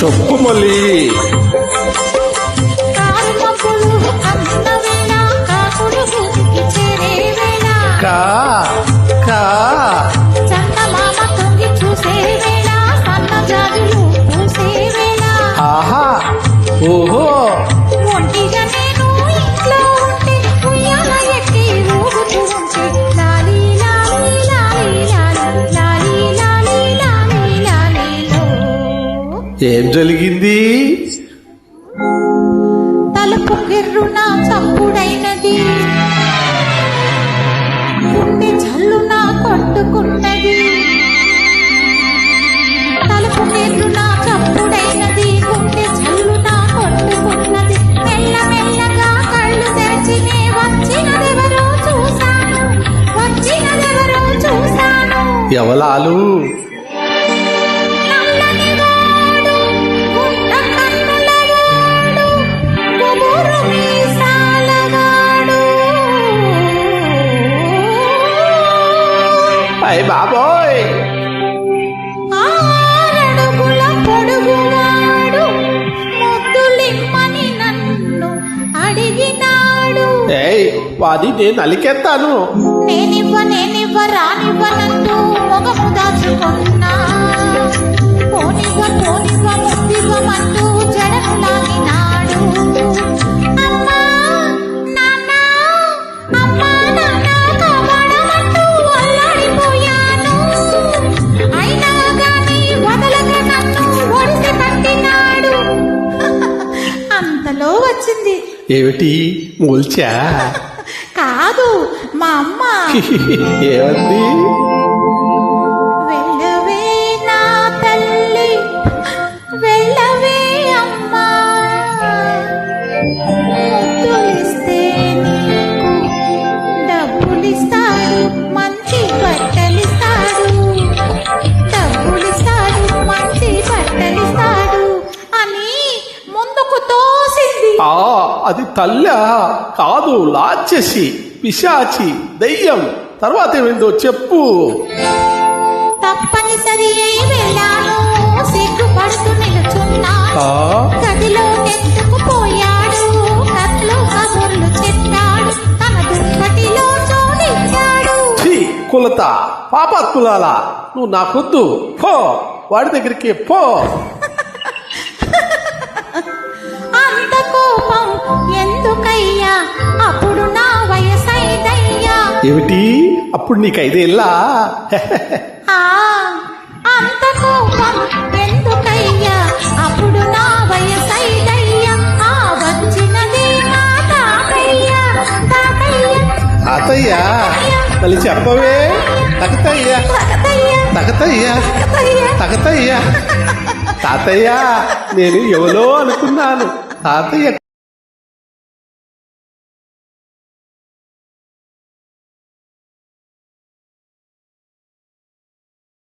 చెప్పు మళ్ళీ. కా కా చందమామ తొంగి చూసే వేళ, సన్నజాజులు పూసే వేళ, ఆహా ఓహో ఒంటిగా నేను ఇంట్లో ఉంటే ఉయ్యాల ఎక్కి ఊగుతూ ఉంటే లాలీ లాలీ లాలీ లాలీ లాలీ లాలీ లాలీ లాలీలో. ఏం జరిగింది? తలుపు గిర్రున చప్పుడైనది, గుండె జల్లున కొట్టుకున్నది. తలుపు గిర్రున చప్పుడైనది, గుండె జల్లున కొట్టుకున్నది. మెల్ల మెల్లగా కళ్ళు తెరిచినే వచ్చినదెవరో చూశాను, వచ్చినదెవరో చూశాను. ఎవలాలు? నల్లని వాడు, గుంట కన్నుల వాడు, గుబురు మీసాల వాడు. అయ్ బాబోయ్, ఆరడుగుల పొడుగువాడు, ముద్దులిమ్మని నన్ను అడిగినాడు. ఏయ్ వాది నేను అలికెత్తాను. నేనివ్వ రానివ్వనంటూ మొగము దాచుకున్నా. పోనివ్వ ముద్దివ్వమంటూ జడను లాగినాడు. అమ్మా నాన్న, అమ్మా నాన్న కాపాడమంటూ అల్లాడిపోయాను. అయినా గాని వదలక నన్ను ఒడిసి పట్టినాడు. అంతలో వచ్చింది. ఏమిటి మూల్చా? కాదు, మా అమ్మ. ఏమంది? వెళ్ళవే నా తల్లి, వెళ్ళవే అమ్మా, ముద్దులిస్తే నీకు డబ్బులిస్తాడు, మంచి బట్టలిస్తాడు, డబ్బులిస్తాడు, మంచి బట్టలిస్తాడు అని ముందుకు తోసింది. అది తల్లా కాదు, లాచ్చేసి పిశాచి దెయ్యం. తర్వాత ఏమైందో చెప్పు. తప్పనిసరి అయి వెళ్ళాను, సిగ్గుపడుతూ నిలుచున్నాను. గదిలో ఎత్తుకుపోయాడు, కథలు కబుర్లు చెప్పాడు, తన దుప్పటిలో చోటిచ్చాడు. ఛీ, కులత పాపాత్ములాలా, నువ్వు నాకొద్దు, పో వాడి దగ్గరికి పో. అంత కోపం ఎందుకయ్యా, అప్పుడు నా వయసైదయ్యా. ఏమిటి అప్పుడు నీకు 5 ఏళ్ళా? అంత కోపం ఎందుకయ్యా, అప్పుడు నా వయసైదయ్యా. వచ్చినది మా తాతయ్య, తాతయ్య తాతయ్య మళ్ళీ చెప్పవే. తగతయ్య తగతయ్య తగతయ్య తాతయ్య నేను ఎవరో అనుకున్నాను. తాతయ్య